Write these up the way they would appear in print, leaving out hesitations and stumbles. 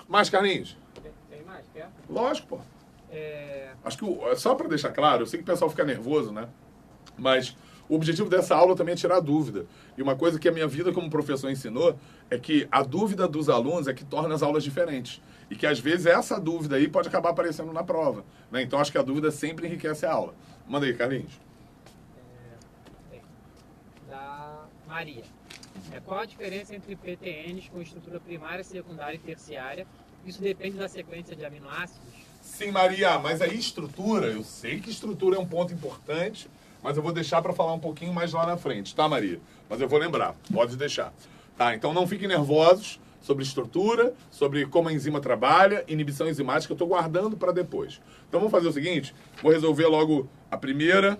Mais, Carlinhos? Tem mais, quer? Lógico, pô. Acho que, só para deixar claro, eu sei que o pessoal fica nervoso, né? Mas o objetivo dessa aula também é tirar dúvida. E uma coisa que a minha vida como professor ensinou é que a dúvida dos alunos é que torna as aulas diferentes. E que às vezes essa dúvida aí pode acabar aparecendo na prova, né? Então acho que a dúvida sempre enriquece a aula. Manda aí, Carlinhos. Da Maria. Qual a diferença entre PTNs com estrutura primária, secundária e terciária? Isso depende da sequência de aminoácidos? Sim, Maria, mas aí estrutura, eu sei que estrutura é um ponto importante, mas eu vou deixar para falar um pouquinho mais lá na frente, tá, Maria? Mas eu vou lembrar, pode deixar. Tá, então não fiquem nervosos sobre estrutura, sobre como a enzima trabalha, inibição enzimática, eu estou guardando para depois. Então vamos fazer o seguinte, vou resolver logo a primeira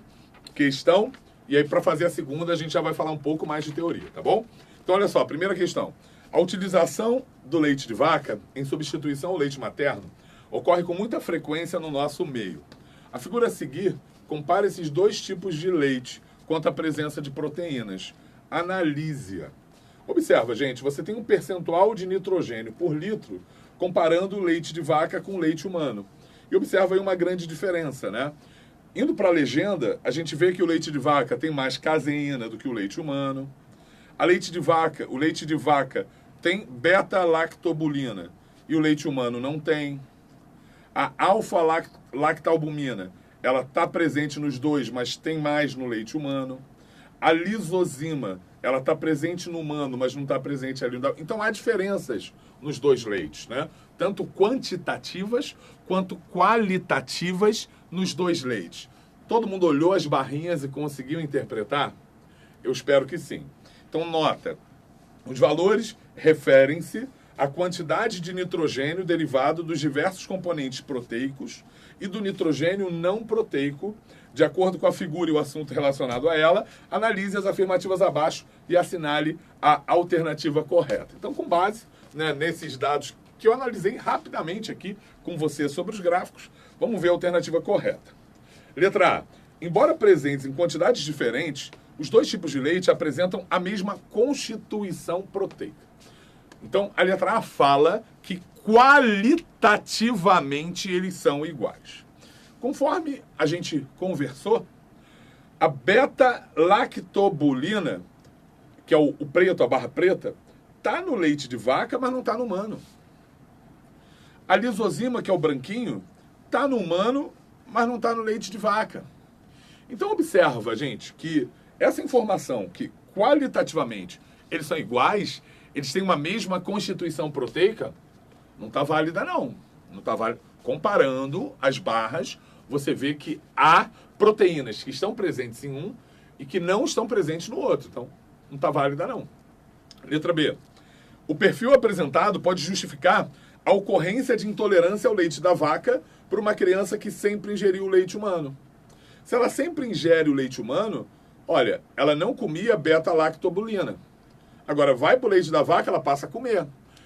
questão, e aí para fazer a segunda a gente já vai falar um pouco mais de teoria, tá bom? Então olha só, primeira questão. A utilização do leite de vaca em substituição ao leite materno ocorre com muita frequência no nosso meio. A figura a seguir compara esses dois tipos de leite quanto à presença de proteínas. Analise-a. Observa, gente, você tem um percentual de nitrogênio por litro comparando o leite de vaca com o leite humano. E observa aí uma grande diferença, né? Indo para a legenda, a gente vê que o leite de vaca tem mais caseína do que o leite humano. O leite de vaca tem beta-lactobulina e o leite humano não tem. A alfa-lactalbumina, ela está presente nos dois, mas tem mais no leite humano. A lisozima, ela está presente no humano, mas não está presente ali. Então há diferenças nos dois leites, né? Tanto quantitativas quanto qualitativas nos dois leites. Todo mundo olhou as barrinhas e conseguiu interpretar? Eu espero que sim. Então nota, os valores referem-se à quantidade de nitrogênio derivado dos diversos componentes proteicos e do nitrogênio não proteico. De acordo com a figura e o assunto relacionado a ela, analise as afirmativas abaixo e assinale a alternativa correta. Então, com base, né, nesses dados que eu analisei rapidamente aqui com você sobre os gráficos, vamos ver a alternativa correta. Letra A. Embora presentes em quantidades diferentes, os dois tipos de leite apresentam a mesma constituição proteica. Então, a letra A fala que qualitativamente eles são iguais. Conforme a gente conversou, a beta-lactobulina, que é o preto, a barra preta, está no leite de vaca, mas não está no humano. A lisozima, que é o branquinho, está no humano, mas não está no leite de vaca. Então observa, gente, que essa informação, que qualitativamente eles são iguais, eles têm uma mesma constituição proteica, não está válida, não. Não está válida. Comparando as barras, você vê que há proteínas que estão presentes em um e que não estão presentes no outro. Então, não está válida, não. Letra B. O perfil apresentado pode justificar a ocorrência de intolerância ao leite da vaca por uma criança que sempre ingeriu o leite humano. Se ela sempre ingere o leite humano, olha, ela não comia beta-lactobulina. Agora, vai para o leite da vaca, ela passa a comer.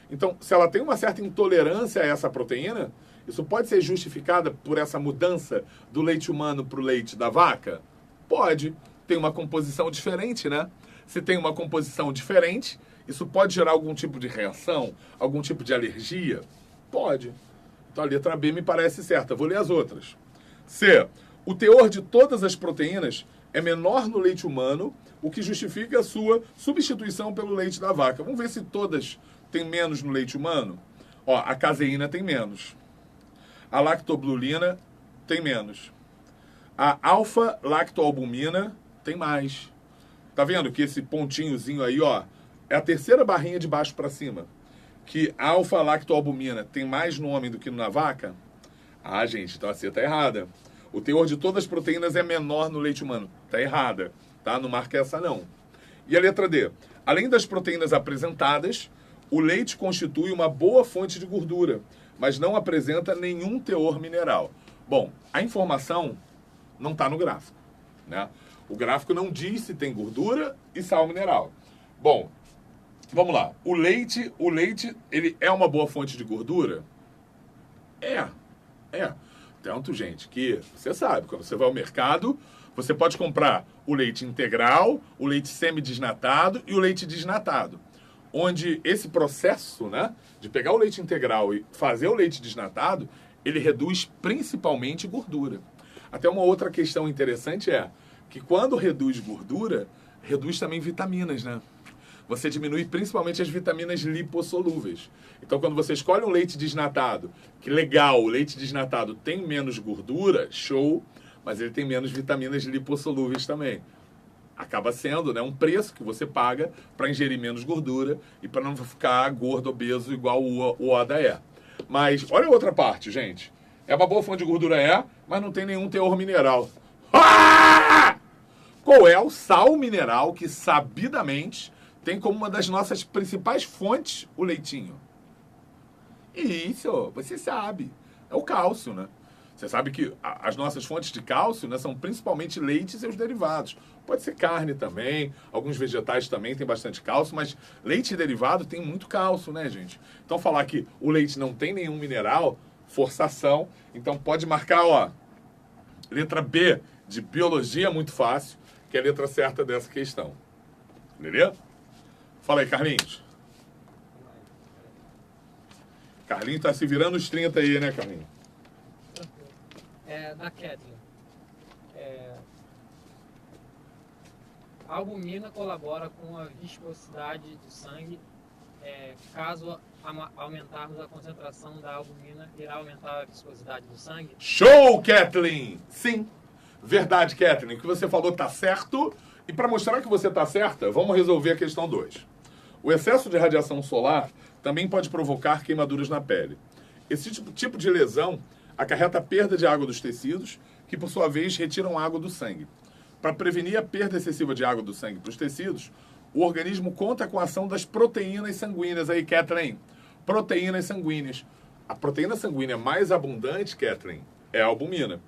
Então, se ela tem uma certa intolerância a essa proteína, isso pode ser justificada por essa mudança do leite humano para o leite da vaca? Pode. Tem uma composição diferente, né? Se tem uma composição diferente, isso pode gerar algum tipo de reação, algum tipo de alergia? Pode. Então, a letra B me parece certa. Vou ler as outras. C. O teor de todas as proteínas é menor no leite humano, o que justifica a sua substituição pelo leite da vaca. Vamos ver se todas têm menos no leite humano. Ó, a caseína tem menos. A lactobulina tem menos. A alfa-lactoalbumina tem mais. Tá vendo que esse pontinhozinho aí, ó, é a terceira barrinha de baixo para cima. Que a alfa-lactoalbumina tem mais no homem do que na vaca? Ah, gente, então a C tá errada. O teor de todas as proteínas é menor no leite humano. Tá errada, tá? Não marca essa não. E a letra D. Além das proteínas apresentadas, o leite constitui uma boa fonte de gordura, mas não apresenta nenhum teor mineral. Bom, a informação não está no gráfico, né? O gráfico não diz se tem gordura e sal mineral. Bom, vamos lá. O leite, ele é uma boa fonte de gordura? É. Tanto, gente, que você sabe, quando você vai ao mercado, você pode comprar o leite integral, o leite semidesnatado e o leite desnatado. onde esse processo, né, de pegar o leite integral e fazer o leite desnatado, ele reduz principalmente gordura. Até uma outra questão interessante é que quando reduz gordura, reduz também vitaminas, né? Você diminui principalmente as vitaminas lipossolúveis. Então, quando você escolhe um leite desnatado, que legal, o leite desnatado tem menos gordura, show, mas ele tem menos vitaminas lipossolúveis também. Acaba sendo, né, um preço que você paga para ingerir menos gordura e para não ficar gordo, obeso, igual o Oda é. Mas olha a outra parte, gente. É uma boa fonte de gordura, mas não tem nenhum teor mineral. Ah! Qual é o sal mineral que, sabidamente, tem como uma das nossas principais fontes o leitinho? Isso, você sabe. É o cálcio, né? Você sabe que as nossas fontes de cálcio, né, são principalmente leite e seus derivados. Pode ser carne também, alguns vegetais também têm bastante cálcio, mas leite e derivado tem muito cálcio, né, gente? Então falar que o leite não tem nenhum mineral, forçação. Então pode marcar, ó, letra B de biologia, muito fácil, que é a letra certa dessa questão. Beleza? Fala aí, Carlinhos. Carlinhos tá se virando os 30 aí, né, Carlinhos? Da Kathleen. A albumina colabora com a viscosidade do sangue. Caso aumentarmos a concentração da albumina, irá aumentar a viscosidade do sangue? Show, Kathleen! Sim. Verdade, Kathleen. O que você falou tá certo. E para mostrar que você tá certa, vamos resolver a questão 2. O excesso de radiação solar também pode provocar queimaduras na pele. Esse tipo de lesão acarreta a perda de água dos tecidos, que por sua vez retiram água do sangue. Para prevenir a perda excessiva de água do sangue para os tecidos, o organismo conta com a ação das proteínas sanguíneas. Aí, Kathleen, proteínas sanguíneas. A proteína sanguínea mais abundante, Kathleen, é a albumina.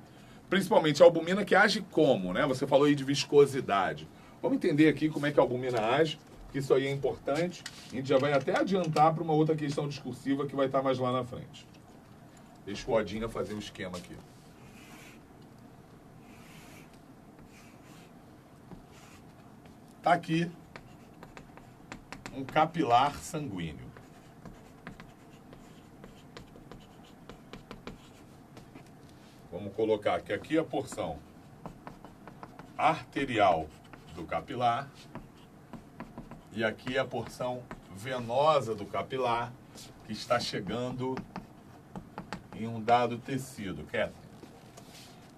Principalmente a albumina que age como, né? Você falou aí de viscosidade. Vamos entender aqui como é que a albumina age, porque isso aí é importante. A gente já vai até adiantar para uma outra questão discursiva que vai estar mais lá na frente. Deixa o Odinha fazer o esquema aqui. Tá aqui um capilar sanguíneo. Vamos colocar que aqui a porção arterial do capilar e aqui a porção venosa do capilar que está chegando em um dado tecido, Kathleen.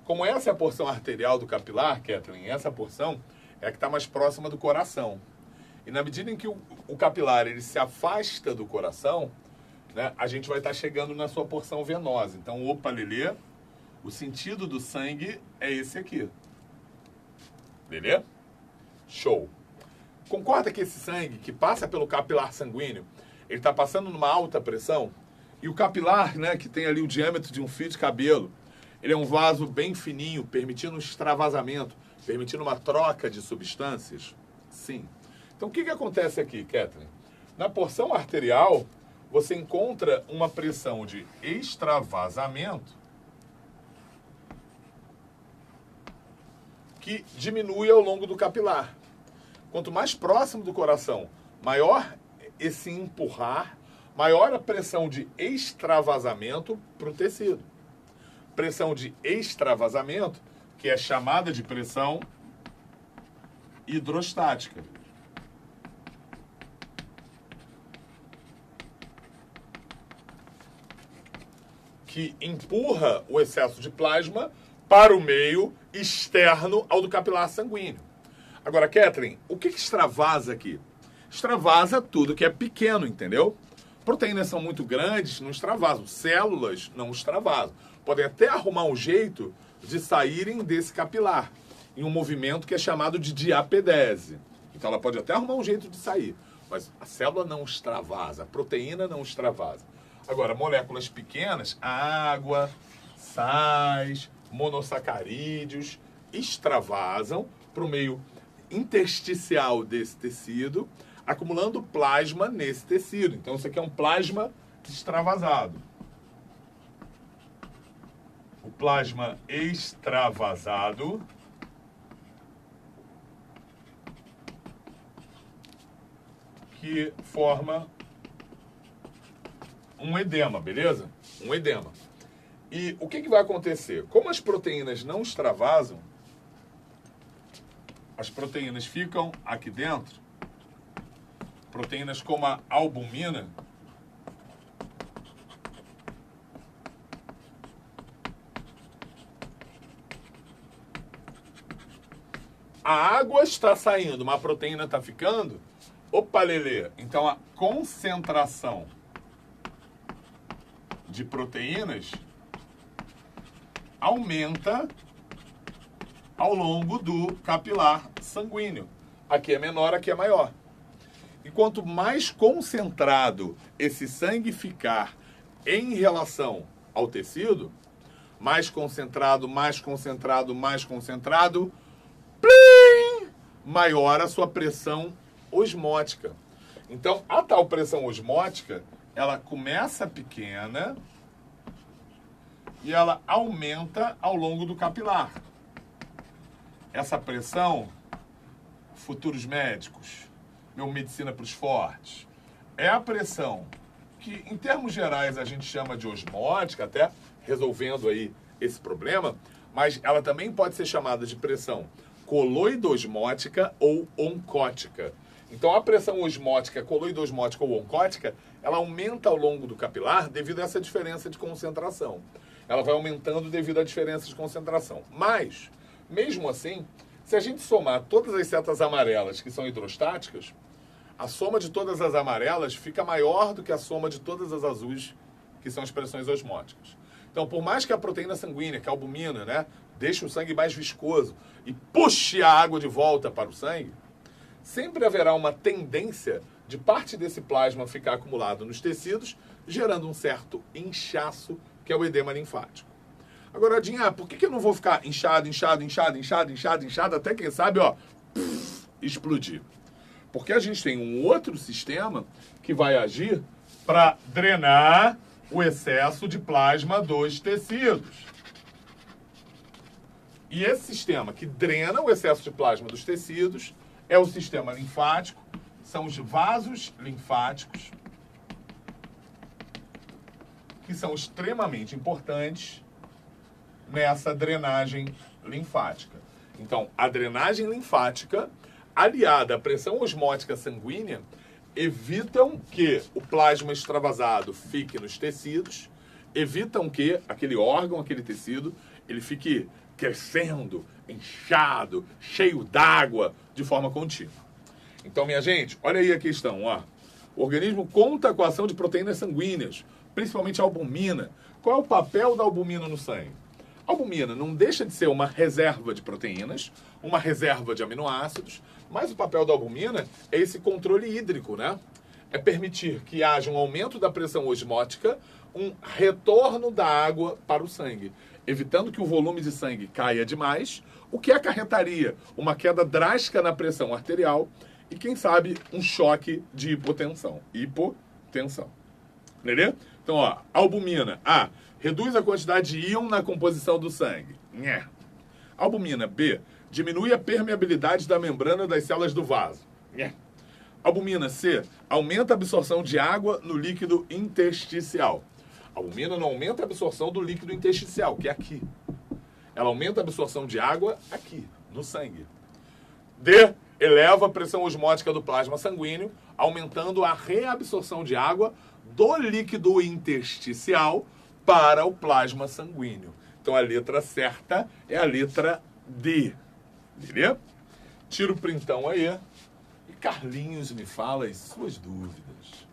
Como essa é a porção arterial do capilar, Kathleen, essa porção é a que está mais próxima do coração. E na medida em que o capilar ele se afasta do coração, né, a gente vai estar chegando na sua porção venosa. Então, opa, Lelê, o sentido do sangue é esse aqui. Beleza? Show. Concorda que esse sangue que passa pelo capilar sanguíneo, ele está passando numa alta pressão? E o capilar, né, que tem ali o diâmetro de um fio de cabelo, ele é um vaso bem fininho, permitindo um extravasamento, permitindo uma troca de substâncias? Sim. Então, o que acontece aqui, Kathleen? Na porção arterial, você encontra uma pressão de extravasamento que diminui ao longo do capilar. Quanto mais próximo do coração, maior esse empurrar, maior a pressão de extravasamento para o tecido. Pressão de extravasamento, que é chamada de pressão hidrostática. Que empurra o excesso de plasma para o meio externo ao do capilar sanguíneo. Agora, Kathleen, o que extravasa aqui? Extravasa tudo que é pequeno, entendeu? Proteínas são muito grandes, não extravasam. Células não extravasam. Podem até arrumar um jeito de saírem desse capilar, em um movimento que é chamado de diapedese. Então ela pode até arrumar um jeito de sair, mas a célula não extravasa, a proteína não extravasa. Agora, moléculas pequenas, água, sais, monossacarídeos, extravasam para o meio intersticial desse tecido, acumulando plasma nesse tecido. Então isso aqui é um plasma extravasado. O plasma extravasado que forma um edema, beleza? Um edema. E o que vai acontecer? Como as proteínas não extravasam, as proteínas ficam aqui dentro, proteínas como a albumina, a água está saindo, mas a proteína está ficando. Opa, Lelê. Então a concentração de proteínas aumenta ao longo do capilar sanguíneo. Aqui é menor, aqui é maior. E quanto mais concentrado esse sangue ficar em relação ao tecido, mais concentrado, mais concentrado, mais concentrado, plim, maior a sua pressão osmótica. Então, a tal pressão osmótica, ela começa pequena e ela aumenta ao longo do capilar. Essa pressão, futuros médicos, meu medicina para os fortes, é a pressão que, em termos gerais, a gente chama de osmótica, até resolvendo aí esse problema, mas ela também pode ser chamada de pressão coloidosmótica ou oncótica. Então, a pressão osmótica, coloidosmótica ou oncótica, ela aumenta ao longo do capilar devido a essa diferença de concentração. Ela vai aumentando devido à diferença de concentração. Mas, mesmo assim, se a gente somar todas as setas amarelas que são hidrostáticas, a soma de todas as amarelas fica maior do que a soma de todas as azuis, que são as pressões osmóticas. Então, por mais que a proteína sanguínea, que é a albumina, né, deixe o sangue mais viscoso e puxe a água de volta para o sangue, sempre haverá uma tendência de parte desse plasma ficar acumulado nos tecidos, gerando um certo inchaço, que é o edema linfático. Agora, Dinha, por que eu não vou ficar inchado, até quem sabe, ó, explodir? Porque a gente tem um outro sistema que vai agir para drenar o excesso de plasma dos tecidos. E esse sistema que drena o excesso de plasma dos tecidos é o sistema linfático, são os vasos linfáticos, que são extremamente importantes nessa drenagem linfática. Então, a drenagem linfática, aliada à pressão osmótica sanguínea, evitam que o plasma extravasado fique nos tecidos, evitam que aquele órgão, aquele tecido, ele fique crescendo, inchado, cheio d'água, de forma contínua. Então, minha gente, olha aí a questão, ó. O organismo conta com a ação de proteínas sanguíneas, principalmente a albumina. Qual é o papel da albumina no sangue? A albumina não deixa de ser uma reserva de proteínas, uma reserva de aminoácidos, mas o papel da albumina é esse controle hídrico, né? É permitir que haja um aumento da pressão osmótica, um retorno da água para o sangue, evitando que o volume de sangue caia demais, o que acarretaria uma queda drástica na pressão arterial e, quem sabe, um choque de hipotensão. Hipotensão. Entendeu? Então, ó, albumina. A. Reduz a quantidade de íon na composição do sangue. Nhé. Albumina. B. Diminui a permeabilidade da membrana das células do vaso. Nhé. Albumina. C. Aumenta a absorção de água no líquido intersticial. A albumina não aumenta a absorção do líquido intersticial, que é aqui. Ela aumenta a absorção de água aqui, no sangue. D. Eleva a pressão osmótica do plasma sanguíneo, aumentando a reabsorção de água do líquido intersticial para o plasma sanguíneo. Então a letra certa é a letra D. Beleza? Tira o printão aí. E Carlinhos me fala as suas dúvidas.